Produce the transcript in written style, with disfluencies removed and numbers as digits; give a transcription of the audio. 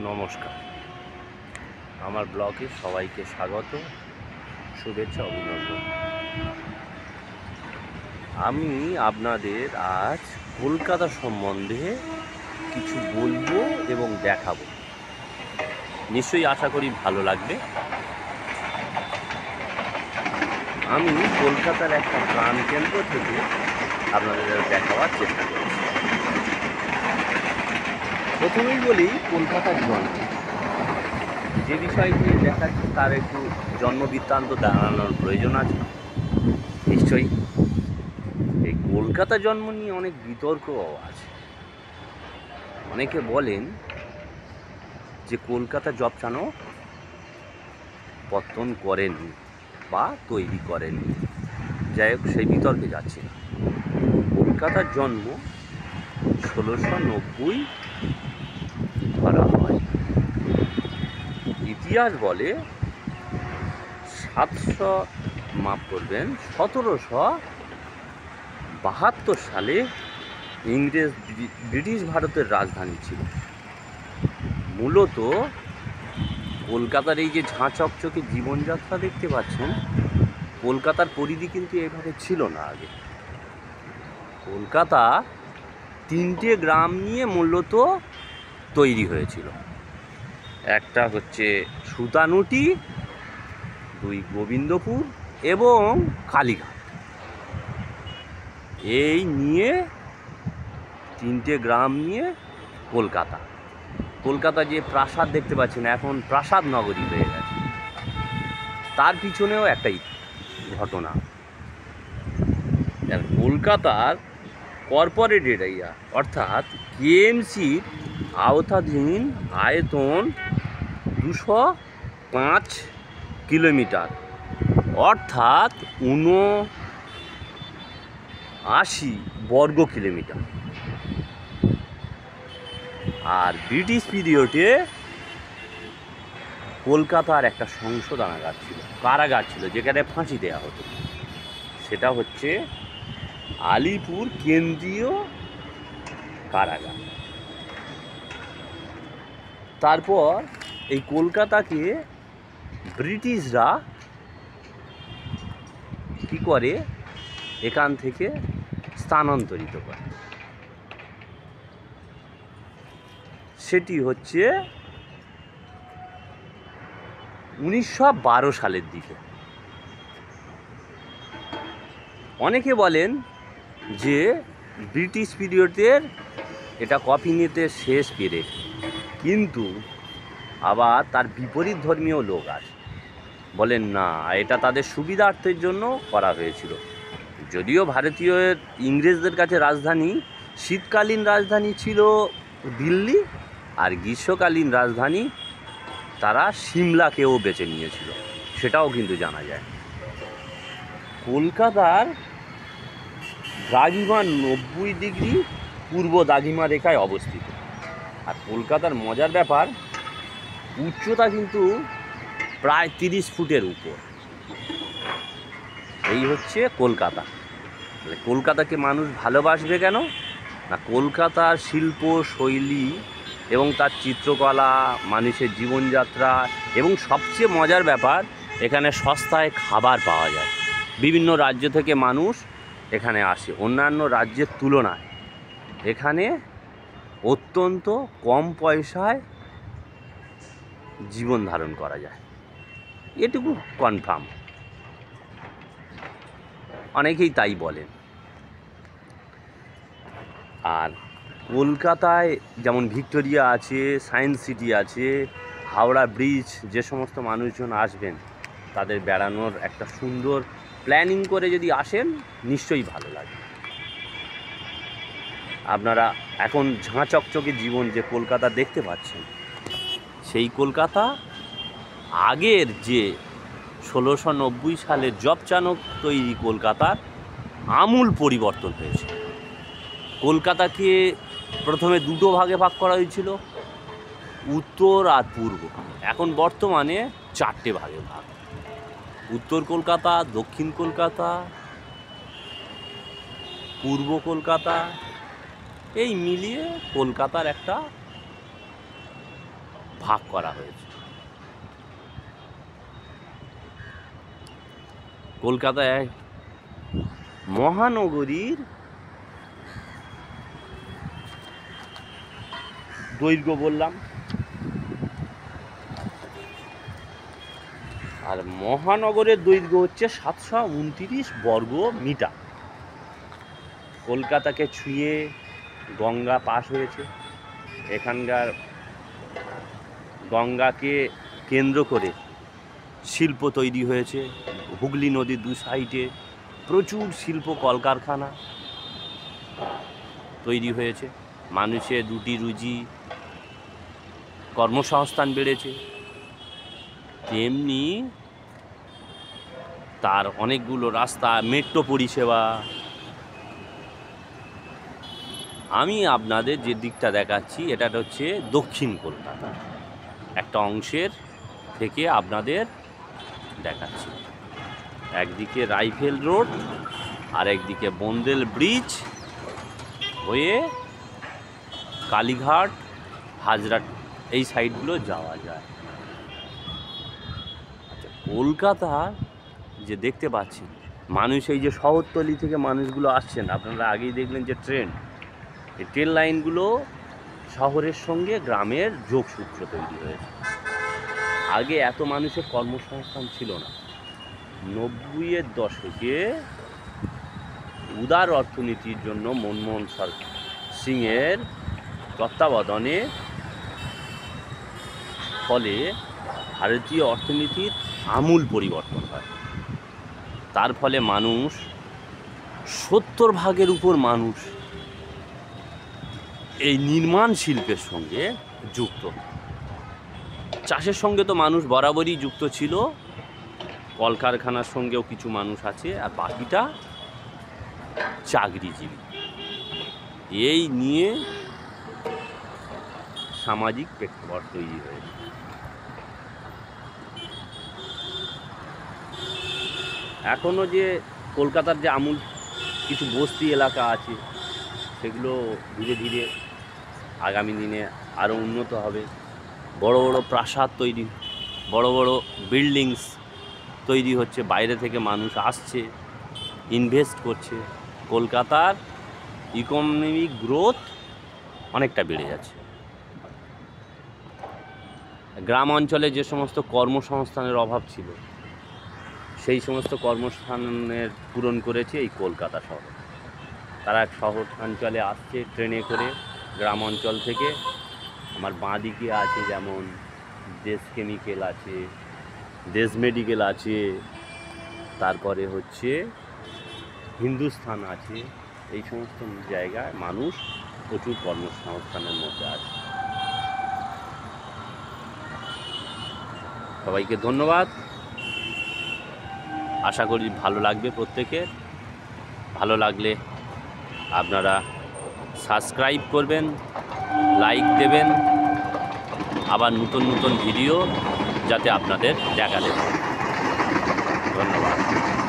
নমস্কার, আমার ব্লগে সবাইকে স্বাগত, শুভেচ্ছা, অভিনন্দন। আমি আপনাদের আজ কলকাতা সম্বন্ধে কিছু বলবো এবং দেখাবো। নিশ্চয়ই আশা করি ভালো লাগবে। আমি কলকাতার একটা প্রাণকেন্দ্র থেকে আপনাদের দেখাবার চেষ্টা করছি। প্রথমেই বলি কলকাতার জন্ম। যে বিষয়টি দেখাচ্ছি তার একটু জন্মবৃত্তান্ত জানানোর প্রয়োজন আছে। নিশ্চয়ই এই কলকাতা জন্ম নিয়ে অনেক বিতর্কও আছে। অনেকে বলেন যে কলকাতা জবচানক পত্তন করেননি বা তৈরি করেননি। যাই হোক, সেই বিতর্কে যাচ্ছি না। কলকাতার জন্ম 1690 ধরা হয়। ইতিহাস বলে 1772 সালে ব্রিটিশ ভারতের রাজধানী ছিল। মূলত কলকাতার এই যে ঝাঁ চকচকে জীবনযাত্রা দেখতে পাচ্ছেন, কলকাতার পরিধি কিন্তু এভাবে ছিল না আগে। কলকাতা 3টে গ্রাম নিয়ে মূলত তৈরি হয়েছিল। একটা হচ্ছে সুতানুটি, 2 গোবিন্দপুর এবং কালীঘাট। এই নিয়ে 3টে গ্রাম নিয়ে কলকাতা। কলকাতা যে প্রাসাদ দেখতে পাচ্ছেন এখন প্রাসাদ নগরী হয়ে গেছে। তার পিছনেও একটা ঘটনা। কলকাতার কর্পোরেট এরিয়া অর্থাৎ কেএমসির আওতাধীন আয়তন 205 কিলোমিটার অর্থাৎ 79 বর্গ কিলোমিটার। আর ব্রিটিশ পিরিয়ডে কলকাতার একটা সংশোধনাগার ছিল, কারাগার ছিল, যেখানে ফাঁসি দেওয়া হতো। সেটা হচ্ছে আলিপুর কেন্দ্রীয় কারাগার। তারপর এই কলকাতাকে ব্রিটিশরা কি করে, এখান থেকে স্থানান্তরিত করে। সেটি হচ্ছে 1912 সালের দিকে। অনেকে বলেন যে ব্রিটিশ পিরিয়ডের এটা কফিনেতে শেষ পিরিয়ড, কিন্তু আবার তার বিপরীত ধর্মীয় লোক আছে, বলেন না, এটা তাদের সুবিধার্থের জন্য করা হয়েছিল। যদিও ভারতীয় ইংরেজদের কাছে রাজধানী, শীতকালীন রাজধানী ছিল দিল্লি, আর গ্রীষ্মকালীন রাজধানী তারা সিমলাকেও বেছে নিয়েছিল, সেটাও কিন্তু জানা যায়। কলকাতার দ্রাঘিমা 90 ডিগ্রি পূর্ব দ্রাঘিমা রেখায় অবস্থিত। আর কলকাতার মজার ব্যাপার, উচ্চতা কিন্তু প্রায় 30 ফুটের উপর। এই হচ্ছে কলকাতা। কলকাতাকে মানুষ ভালোবাসবে কেন না, কলকাতার শিল্প শৈলী এবং তার চিত্রকলা, মানুষের জীবনযাত্রা, এবং সবচেয়ে মজার ব্যাপার, এখানে সস্তায় খাবার পাওয়া যায়। বিভিন্ন রাজ্য থেকে মানুষ এখানে আসে। অন্যান্য রাজ্যের তুলনায় এখানে অত্যন্ত কম পয়সায় জীবন ধারণ করা যায়, এটুকু কনফার্ম। অনেকেই তাই বলেন। আর কলকাতায় যেমন ভিক্টোরিয়া আছে, সায়েন্স সিটি আছে, হাওড়া ব্রিজ, যে সমস্ত মানুষজন আসবেন তাদের বেড়ানোর একটা সুন্দর প্ল্যানিং করে যদি আসেন, নিশ্চয়ই ভালো লাগে। আপনারা এখন ঝাঁ চকচকে জীবন যে কলকাতা দেখতে পাচ্ছেন, সেই কলকাতা আগের যে 1690 সালের জবচানক তৈরি কলকাতার আমূল পরিবর্তন হয়েছে। কলকাতাকে প্রথমে 2টো ভাগে ভাগ করা হয়েছিল, উত্তর আর পূর্ব। এখন বর্তমানে 4টে ভাগে ভাগ: উত্তর কলকাতা, দক্ষিণ কলকাতা, পূর্ব কলকাতা। এই মিলিয়ে কলকাতার একটা ভাগ করা হয়েছে। কলকাতায় মহানগরীর দৈর্ঘ্য বললাম, আর মহানগরের দৈর্ঘ্য হচ্ছে 729 বর্গ মিটার। কলকাতাকে ছুঁয়ে গঙ্গা পাস হয়েছে। এখানকার গঙ্গাকে কেন্দ্র করে শিল্প তৈরি হয়েছে। হুগলি নদীর দু সাইডে প্রচুর শিল্প কলকারখানা তৈরি হয়েছে। মানুষের রুটি রুজি, কর্মসংস্থান বেড়েছে। তেমনি তার অনেকগুলো রাস্তা, মেট্রো পরিষেবা। আমি আপনাদের যে দিকটা দেখাচ্ছি এটা হচ্ছে দক্ষিণ কলকাতা একটা অংশের থেকে আপনাদের দেখাচ্ছি। একদিকে রাইফেল রোড আর একদিকে বন্দেল ব্রিজ হয়ে কালীঘাট, হাজরাট এই সাইডগুলো যাওয়া যায়। আচ্ছা, কলকাতা যে দেখতে পাচ্ছেন মানুষ, এই যে শহরতলি থেকে মানুষগুলো আসছেন, আপনারা আগেই দেখলেন যে ট্রেন, এই ট্রেন লাইনগুলো শহরের সঙ্গে গ্রামের যোগসূত্র তৈরি হয়েছে। আগে এত মানুষের কর্মসংস্থান ছিল না। 90-এর দশকে উদার অর্থনীতির জন্য মনমোহন সিংয়ের তত্ত্বাবধানে ফলে ভারতীয় অর্থনীতির আমূল পরিবর্তন হয়। তার ফলে মানুষ 70% উপর মানুষ এই নির্মাণ শিল্পের সঙ্গে যুক্ত। চাষের সঙ্গে তো মানুষ বরাবরই যুক্ত ছিল, কলকারখানার সঙ্গেও কিছু মানুষ আছে, আর বাকিটা চাকরিজীবী। এই নিয়ে সামাজিক প্রেক্ষাপট তৈরি হয়েছে। এখনও যে কলকাতার যে আমূল কিছু বস্তি এলাকা আছে, সেগুলো ধীরে ধীরে আগামী দিনে আরও উন্নত হবে। বড় বড় প্রাসাদ তৈরি, বড় বড় বিল্ডিংস তৈরি হচ্ছে, বাইরে থেকে মানুষ আসছে, ইনভেস্ট করছে। কলকাতার ইকোনমিক গ্রোথ অনেকটা বেড়ে যাচ্ছে। গ্রাম অঞ্চলে যে সমস্ত কর্মসংস্থানের অভাব ছিল, সেই সমস্ত কর্মসংস্থানের পূরণ করেছে এই কলকাতা শহর। তারা শহর অঞ্চলে আসছে ট্রেনে করে গ্রাম অঞ্চল থেকে। আমার বাঁ দিকে আছে যেমন দেশ কেমিক্যাল আছে, দেশ মেডিকেল আছে, তারপরে হচ্ছে হিন্দুস্থান আছে। এই সমস্ত জায়গায় মানুষ প্রচুর কর্মসংস্থানের মধ্যে আছে। সবাইকে ধন্যবাদ। আশা করি ভালো লাগবে প্রত্যেকের। ভালো লাগলে আপনারা সাবস্ক্রাইব করবেন, লাইক দেবেন, আবার নতুন নতুন ভিডিও যাতে আপনাদের দেখা দেবে। ধন্যবাদ।